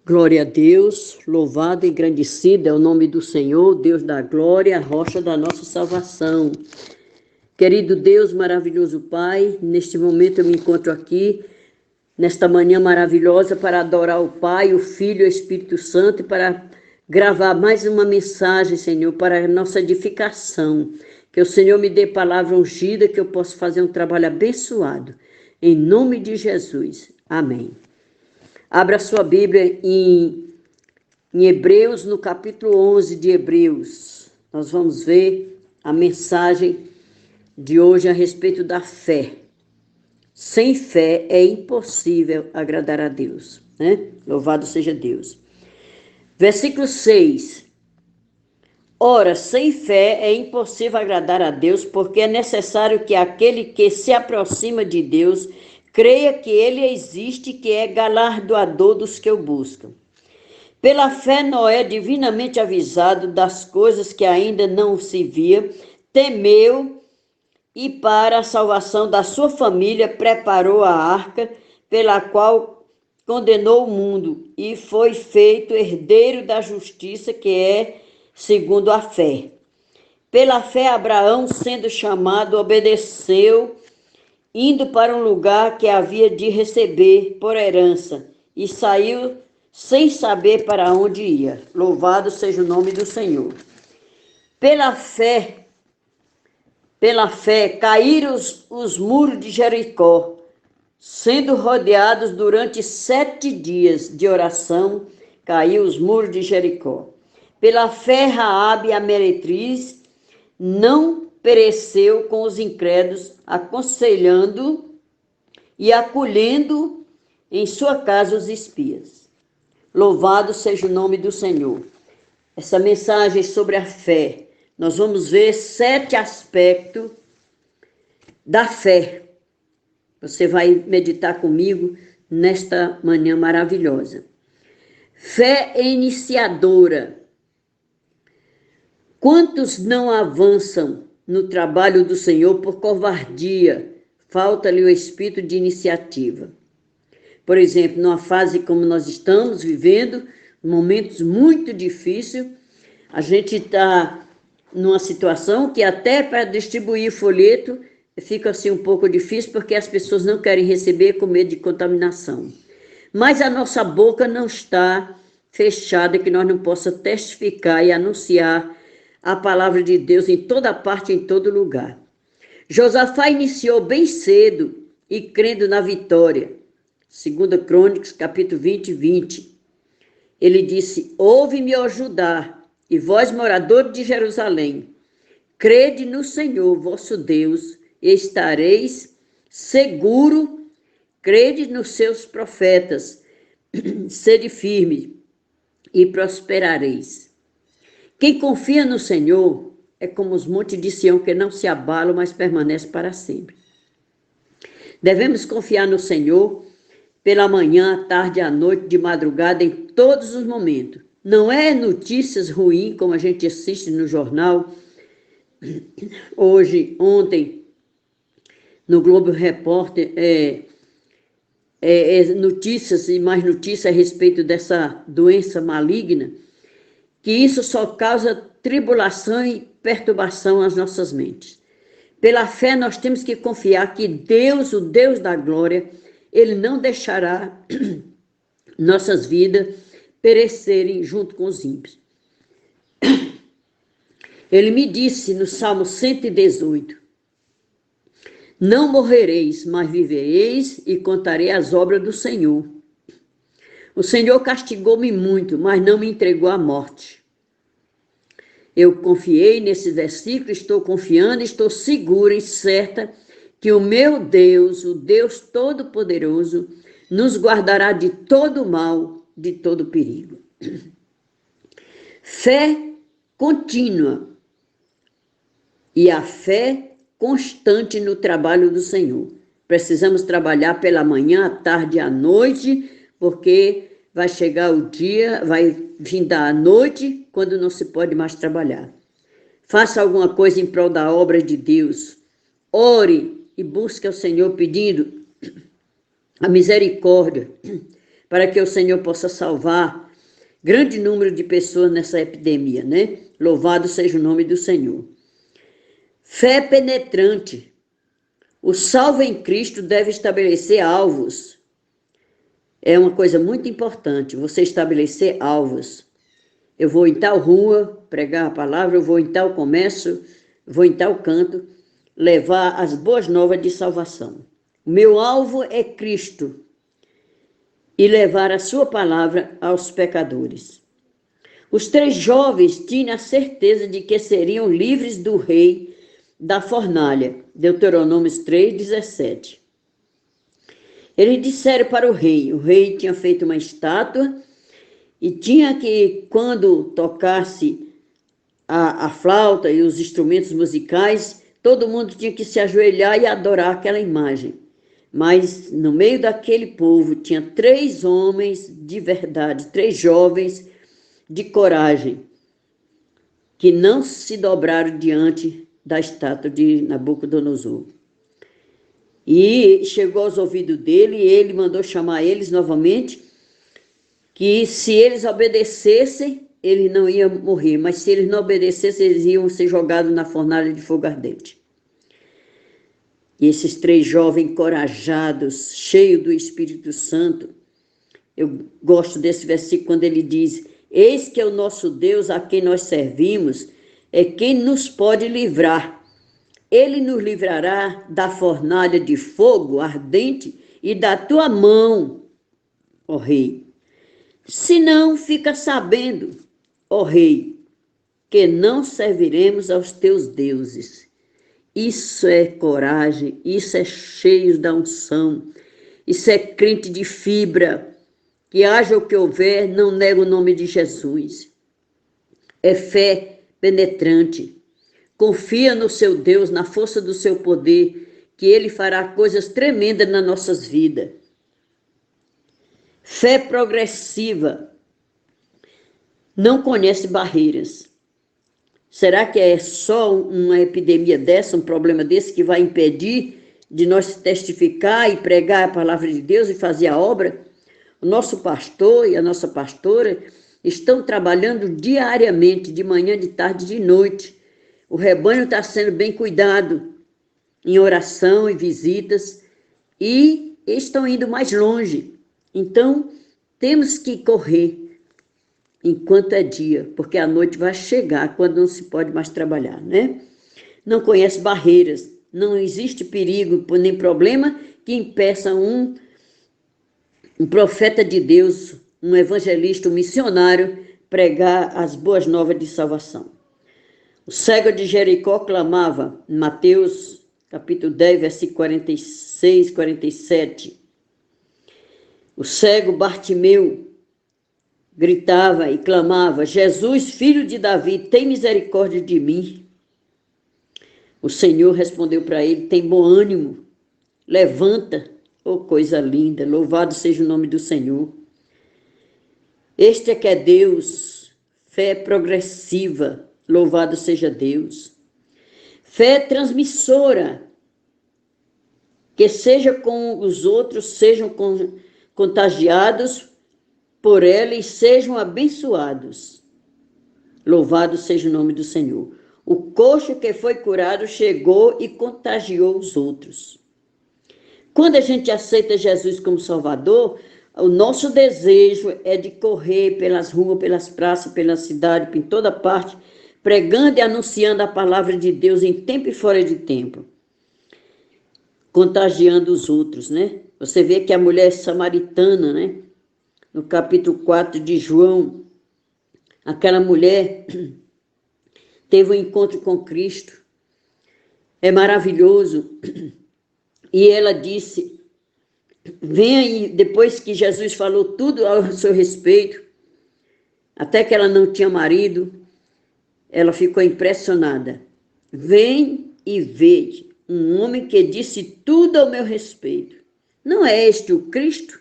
Glória a Deus, louvado e engrandecido é o nome do Senhor, Deus da glória, a rocha da nossa salvação. Querido Deus, maravilhoso Pai, neste momento eu me encontro aqui, nesta manhã maravilhosa, para adorar o Pai, o Filho e o Espírito Santo, e para gravar mais uma mensagem, Senhor, para a nossa edificação. Que o Senhor me dê palavra ungida, que eu possa fazer um trabalho abençoado. Em nome de Jesus. Amém. Abra sua Bíblia em Hebreus, no capítulo 11 de Hebreus. Nós vamos ver a mensagem de hoje a respeito da fé. Sem fé é impossível agradar a Deus, né? Louvado seja Deus. Versículo 6. Ora, sem fé é impossível agradar a Deus, porque é necessário que aquele que se aproxima de Deus creia que Ele existe e que é galardoador dos que o buscam. Pela fé, Noé, divinamente avisado das coisas que ainda não se via, temeu e para a salvação da sua família preparou a arca, pela qual condenou o mundo e foi feito herdeiro da justiça, que é segundo a fé. Pela fé, Abraão, sendo chamado, obedeceu, indo para um lugar que havia de receber por herança, e saiu sem saber para onde ia. Louvado seja o nome do Senhor. Pela fé, caíram os muros de Jericó, sendo rodeados durante 7 dias de oração, caiu os muros de Jericó. Pela fé, Raabe, a meretriz, não pereceu com os incrédulos, aconselhando e acolhendo em sua casa os espias. Louvado seja o nome do Senhor. Essa mensagem sobre a fé, nós vamos ver 7 aspectos da fé. Você vai meditar comigo nesta manhã maravilhosa. Fé iniciadora. Quantos não avançam no trabalho do Senhor por covardia? Falta-lhe o espírito de iniciativa. Por exemplo, numa fase como nós estamos vivendo, momentos muito difíceis, a gente está numa situação que até para distribuir folheto fica assim um pouco difícil, porque as pessoas não querem receber com medo de contaminação. Mas a nossa boca não está fechada, que nós não possamos testificar e anunciar a palavra de Deus em toda parte, em todo lugar. Josafá iniciou bem cedo e crendo na vitória. 2 Crônicas, capítulo 20. Ele disse: ouve-me, ó Judá, e vós, moradores de Jerusalém, crede no Senhor, vosso Deus, e estareis seguro, crede nos seus profetas, sede firme e prosperareis. Quem confia no Senhor é como os montes de Sião, que não se abalam, mas permanecem para sempre. Devemos confiar no Senhor pela manhã, à tarde, à noite, de madrugada, em todos os momentos. Não é notícias ruins, como a gente assiste no jornal. Ontem, no Globo Repórter, notícias e mais notícias a respeito dessa doença maligna, que isso só causa tribulação e perturbação às nossas mentes. Pela fé, nós temos que confiar que Deus, o Deus da glória, Ele não deixará nossas vidas perecerem junto com os ímpios. Ele me disse no Salmo 118, não morrereis, mas vivereis e contarei as obras do Senhor. O Senhor castigou-me muito, mas não me entregou à morte. Eu confiei nesse versículo, estou confiando, estou segura e certa que o meu Deus, o Deus Todo-Poderoso, nos guardará de todo mal, de todo perigo. Fé contínua e a fé constante no trabalho do Senhor. Precisamos trabalhar pela manhã, à tarde e à noite, porque vai chegar o dia, vai findar a noite, quando não se pode mais trabalhar. Faça alguma coisa em prol da obra de Deus. Ore e busque ao Senhor pedindo a misericórdia para que o Senhor possa salvar grande número de pessoas nessa epidemia, né? Louvado seja o nome do Senhor. Fé penetrante. O salvo em Cristo deve estabelecer alvos. É uma coisa muito importante, você estabelecer alvos. Eu vou em tal rua pregar a palavra, eu vou em tal comércio, vou em tal canto, levar as boas novas de salvação. O meu alvo é Cristo e levar a sua palavra aos pecadores. Os 3 jovens tinham a certeza de que seriam livres do rei da fornalha. Deuteronômio 3:17. Eles disseram para o rei tinha feito uma estátua e tinha que, quando tocasse a flauta e os instrumentos musicais, todo mundo tinha que se ajoelhar e adorar aquela imagem. Mas no meio daquele povo tinha 3 homens de verdade, 3 jovens de coragem, que não se dobraram diante da estátua de Nabucodonosor. E chegou aos ouvidos dele, e ele mandou chamar eles novamente, que se eles obedecessem, eles não iam morrer, mas se eles não obedecessem, eles iam ser jogados na fornalha de fogo ardente. E esses 3 jovens encorajados, cheios do Espírito Santo, eu gosto desse versículo quando ele diz: eis que é o nosso Deus a quem nós servimos, é quem nos pode livrar. Ele nos livrará da fornalha de fogo ardente e da tua mão, ó rei. Se não, fica sabendo, ó rei, que não serviremos aos teus deuses. Isso é coragem, isso é cheio da unção, isso é crente de fibra, que haja o que houver, não nega o nome de Jesus. É fé penetrante. Confia no seu Deus, na força do seu poder, que Ele fará coisas tremendas nas nossas vidas. Fé progressiva. Não conhece barreiras. Será que é só uma epidemia dessa, um problema desse, que vai impedir de nós testificar e pregar a palavra de Deus e fazer a obra? O nosso pastor e a nossa pastora estão trabalhando diariamente, de manhã, de tarde, de noite. O rebanho está sendo bem cuidado em oração e visitas e estão indo mais longe. Então, temos que correr enquanto é dia, porque a noite vai chegar quando não se pode mais trabalhar, né? Não conhece barreiras, não existe perigo nem problema que impeça um profeta de Deus, um evangelista, um missionário, pregar as boas novas de salvação. O cego de Jericó clamava, em Mateus capítulo 10, versículo 46, 47. O cego Bartimeu gritava e clamava: Jesus, filho de Davi, tem misericórdia de mim. O Senhor respondeu para ele: tem bom ânimo, levanta. Oh, coisa linda, louvado seja o nome do Senhor. Este é que é Deus, fé progressiva, louvado seja Deus. Fé transmissora, que seja com os outros, sejam contagiados por ela e sejam abençoados. Louvado seja o nome do Senhor. O coxo que foi curado chegou e contagiou os outros. Quando a gente aceita Jesus como Salvador, o nosso desejo é de correr pelas ruas, pelas praças, pela cidade, em toda parte, pregando e anunciando a palavra de Deus em tempo e fora de tempo, contagiando os outros, né? Você vê que a mulher samaritana, né? No capítulo 4 de João, aquela mulher teve um encontro com Cristo, é maravilhoso, e ela disse, vem aí, depois que Jesus falou tudo ao seu respeito, até que ela não tinha marido, ela ficou impressionada. Vem e veja um homem que disse tudo ao meu respeito. Não é este o Cristo?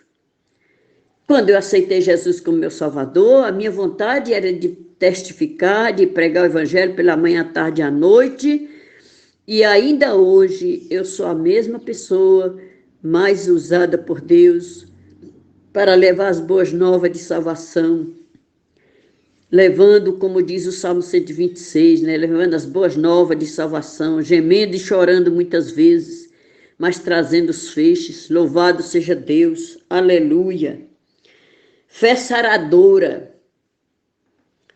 Quando eu aceitei Jesus como meu Salvador, a minha vontade era de testificar, de pregar o Evangelho pela manhã, à tarde e à noite. E ainda hoje eu sou a mesma pessoa, mais usada por Deus, para levar as boas novas de salvação, levando, como diz o Salmo 126, né, levando as boas novas de salvação, gemendo e chorando muitas vezes, mas trazendo os feixes. Louvado seja Deus, aleluia. Fé saradora,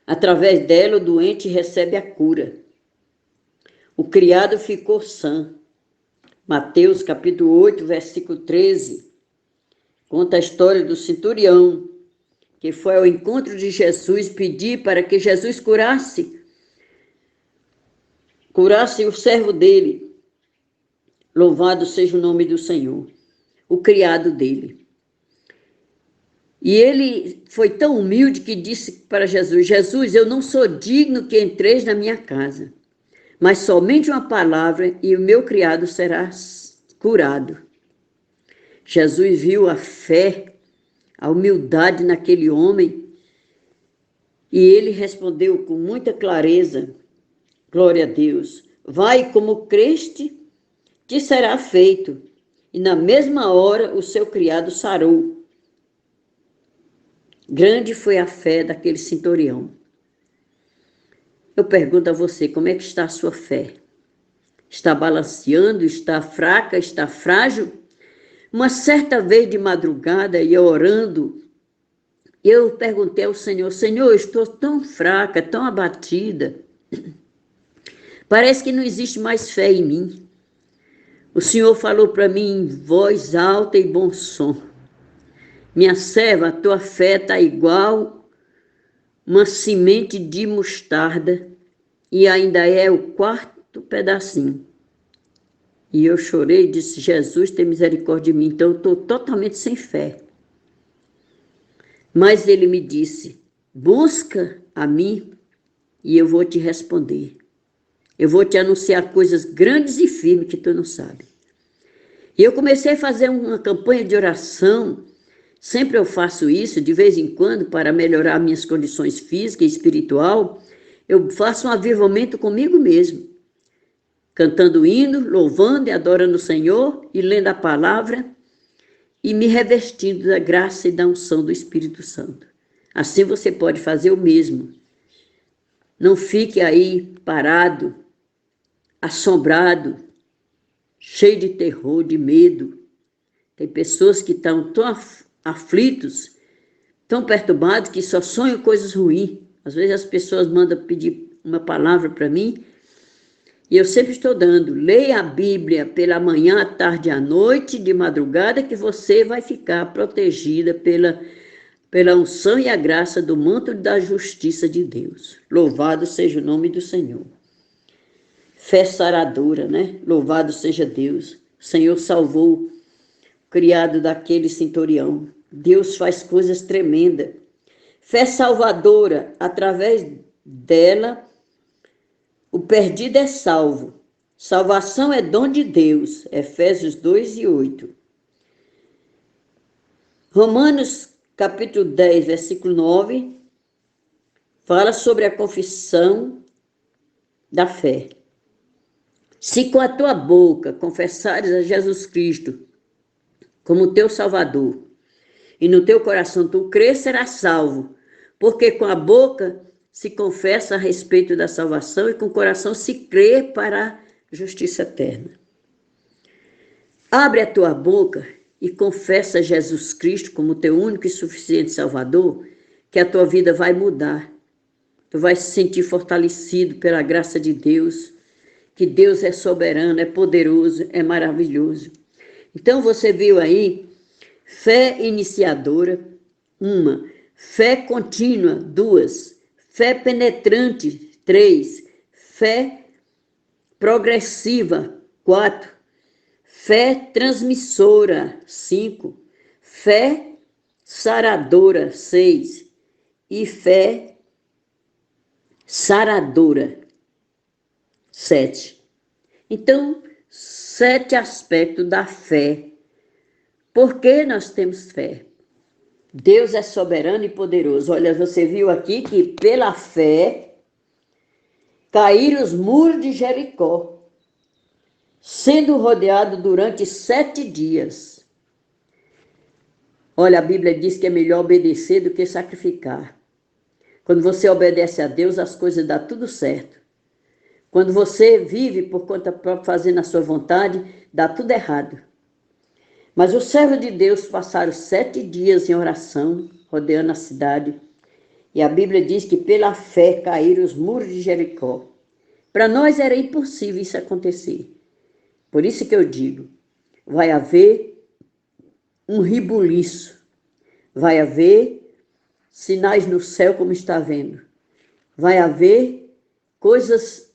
através dela o doente recebe a cura. O criado ficou sã. Mateus capítulo 8, versículo 13, conta a história do centurião, que foi ao encontro de Jesus pedir para que Jesus curasse o servo dele. Louvado seja o nome do Senhor, o criado dele. E ele foi tão humilde que disse para Jesus: Jesus, eu não sou digno que entreis na minha casa, mas somente uma palavra e o meu criado será curado. Jesus viu a fé, a humildade naquele homem, e ele respondeu com muita clareza: glória a Deus, vai como creste, te será feito. E na mesma hora o seu criado sarou. Grande foi a fé daquele centurião. Eu pergunto a você, como é que está a sua fé? Está balanceando? Está fraca? Está frágil? Uma certa vez de madrugada, e orando, eu perguntei ao Senhor: Senhor, eu estou tão fraca, tão abatida. Parece que não existe mais fé em mim. O Senhor falou para mim em voz alta e bom som: minha serva, a tua fé está igual uma semente de mostarda e ainda é o quarto pedacinho. E eu chorei e disse: Jesus, tem misericórdia de mim. Então eu estou totalmente sem fé. Mas ele me disse: busca a mim e eu vou te responder. Eu vou te anunciar coisas grandes e firmes que tu não sabe. E eu comecei a fazer uma campanha de oração. Sempre eu faço isso, de vez em quando, para melhorar minhas condições físicas e espiritual. Eu faço um avivamento comigo mesmo, cantando hino, louvando e adorando o Senhor e lendo a palavra e me revestindo da graça e da unção do Espírito Santo. Assim você pode fazer o mesmo. Não fique aí parado, assombrado, cheio de terror, de medo. Tem pessoas que estão tão aflitos, tão perturbados, que só sonham coisas ruins. Às vezes as pessoas mandam pedir uma palavra para mim, e eu sempre estou dando: leia a Bíblia pela manhã, à tarde e à noite, de madrugada, que você vai ficar protegida pela unção e a graça do manto da justiça de Deus. Louvado seja o nome do Senhor. Fé saradora, né? Louvado seja Deus. O Senhor salvou o criado daquele centurião. Deus faz coisas tremendas. Fé salvadora, através dela, o perdido é salvo. Salvação é dom de Deus. Efésios 2:8. Romanos capítulo 10, versículo 9, fala sobre a confissão da fé. Se com a tua boca confessares a Jesus Cristo como teu Salvador, e no teu coração tu crês, serás salvo, porque com a boca se confessa a respeito da salvação e com o coração se crê para a justiça eterna. Abre a tua boca e confessa Jesus Cristo como teu único e suficiente Salvador, que a tua vida vai mudar. Tu vai se sentir fortalecido pela graça de Deus, que Deus é soberano, é poderoso, é maravilhoso. Então você viu aí, fé iniciadora, 1, fé contínua, 2, fé penetrante, 3, fé progressiva, 4, fé transmissora, 5, fé saradora, 6, e fé saradora, 7. Então, 7 aspectos da fé. Por que nós temos fé? Deus é soberano e poderoso. Olha, você viu aqui que pela fé caíram os muros de Jericó, sendo rodeado durante 7 dias. Olha, a Bíblia diz que é melhor obedecer do que sacrificar. Quando você obedece a Deus, as coisas dão tudo certo. Quando você vive por conta própria, fazendo a sua vontade, dá tudo errado. Mas os servos de Deus passaram 7 dias em oração, rodeando a cidade. E a Bíblia diz que pela fé caíram os muros de Jericó. Para nós era impossível isso acontecer. Por isso que eu digo, vai haver um rebuliço. Vai haver sinais no céu como está vendo. Vai haver coisas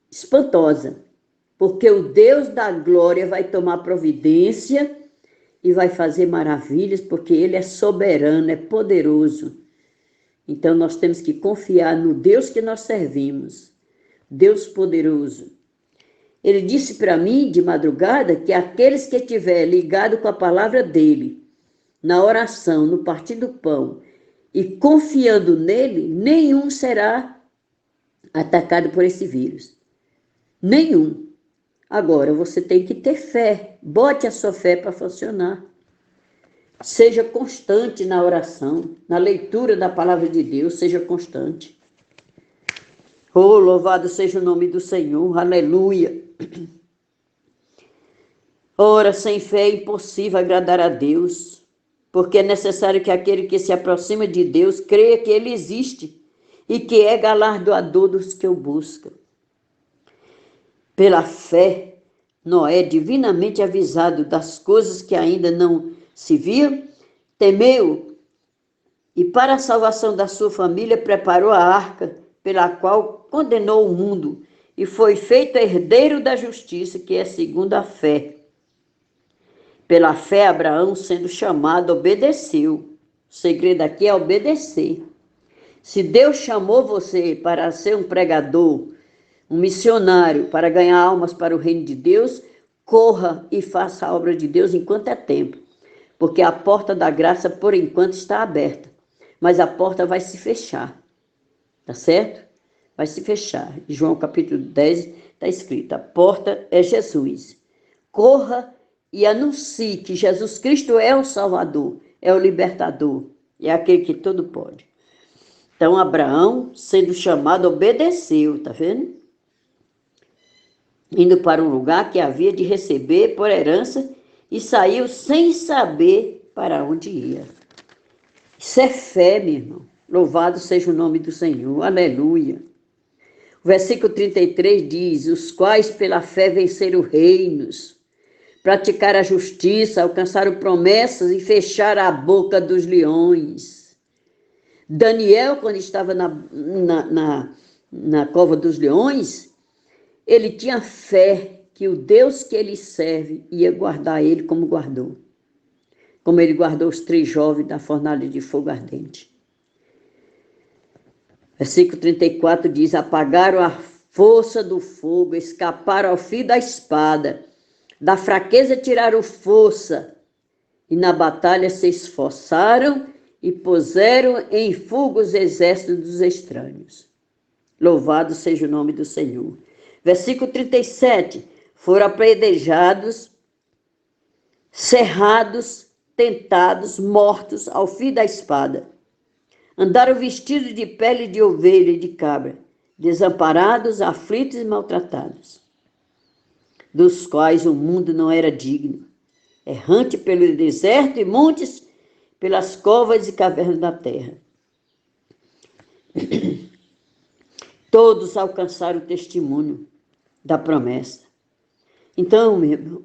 espantosas. Porque o Deus da glória vai tomar providência e vai fazer maravilhas, porque Ele é soberano, é poderoso. Então nós temos que confiar no Deus que nós servimos, Deus poderoso. Ele disse para mim de madrugada que aqueles que estiver ligado com a palavra dele, na oração, no partir do pão, e confiando nele, nenhum será atacado por esse vírus. Nenhum. Agora, você tem que ter fé. Bote a sua fé para funcionar. Seja constante na oração, na leitura da palavra de Deus, seja constante. Oh, louvado seja o nome do Senhor, aleluia. Ora, sem fé é impossível agradar a Deus, porque é necessário que aquele que se aproxima de Deus creia que Ele existe e que é galardoador dos que o buscam. Pela fé, Noé, divinamente avisado das coisas que ainda não se viam, temeu e para a salvação da sua família preparou a arca pela qual condenou o mundo e foi feito herdeiro da justiça, que é segundo a fé. Pela fé, Abraão, sendo chamado, obedeceu. O segredo aqui é obedecer. Se Deus chamou você para ser um pregador, um missionário, para ganhar almas para o reino de Deus, corra e faça a obra de Deus enquanto é tempo. Porque a porta da graça, por enquanto, está aberta. Mas a porta vai se fechar. Tá certo? Vai se fechar. Em João capítulo 10 está escrito, a porta é Jesus. Corra e anuncie que Jesus Cristo é o Salvador, é o libertador, é aquele que tudo pode. Então, Abraão, sendo chamado, obedeceu, tá vendo? Indo para um lugar que havia de receber por herança e saiu sem saber para onde ia. Isso é fé, meu irmão. Louvado seja o nome do Senhor. Aleluia. O versículo 33 diz, os quais pela fé venceram reinos, praticaram a justiça, alcançaram promessas e fecharam a boca dos leões. Daniel, quando estava na cova dos leões, ele tinha fé que o Deus que ele serve ia guardar ele como guardou. Como ele guardou os 3 jovens da fornalha de fogo ardente. Versículo 34 diz, apagaram a força do fogo, escaparam ao fio da espada, da fraqueza tiraram força, e na batalha se esforçaram e puseram em fuga os exércitos dos estranhos. Louvado seja o nome do Senhor. Versículo 37, foram apedrejados, cerrados, tentados, mortos ao fio da espada. Andaram vestidos de pele de ovelha e de cabra, desamparados, aflitos e maltratados, dos quais o mundo não era digno, errante pelo deserto e montes, pelas covas e cavernas da terra. Todos alcançaram o testemunho da promessa. Então, meu irmão,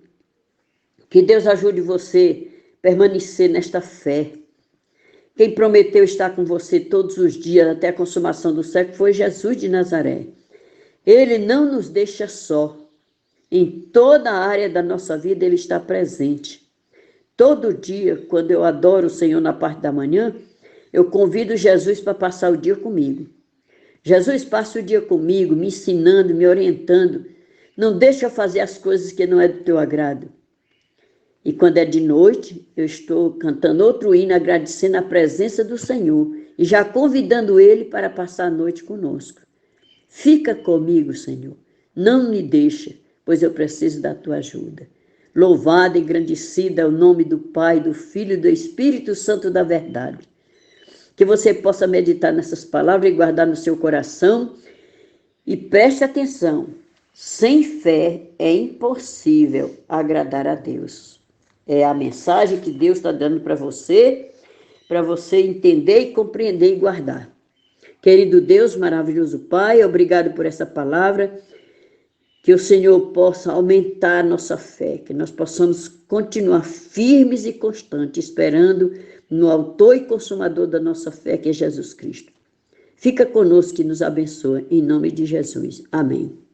que Deus ajude você a permanecer nesta fé. Quem prometeu estar com você todos os dias até a consumação do século foi Jesus de Nazaré. Ele não nos deixa só. Em toda a área da nossa vida ele está presente. Todo dia, quando eu adoro o Senhor na parte da manhã, eu convido Jesus para passar o dia comigo. Jesus passa o dia comigo, me ensinando, me orientando. Não deixa eu fazer as coisas que não é do teu agrado. E quando é de noite, eu estou cantando outro hino, agradecendo a presença do Senhor e já convidando Ele para passar a noite conosco. Fica comigo, Senhor. Não me deixa, pois eu preciso da tua ajuda. Louvado e engrandecido é o nome do Pai, do Filho e do Espírito Santo da verdade. Que você possa meditar nessas palavras e guardar no seu coração. E preste atenção, sem fé é impossível agradar a Deus. É a mensagem que Deus está dando para você entender e compreender e guardar. Querido Deus, maravilhoso Pai, obrigado por essa palavra, que o Senhor possa aumentar a nossa fé, que nós possamos continuar firmes e constantes, esperando no autor e consumador da nossa fé, que é Jesus Cristo. Fica conosco e nos abençoa, em nome de Jesus. Amém.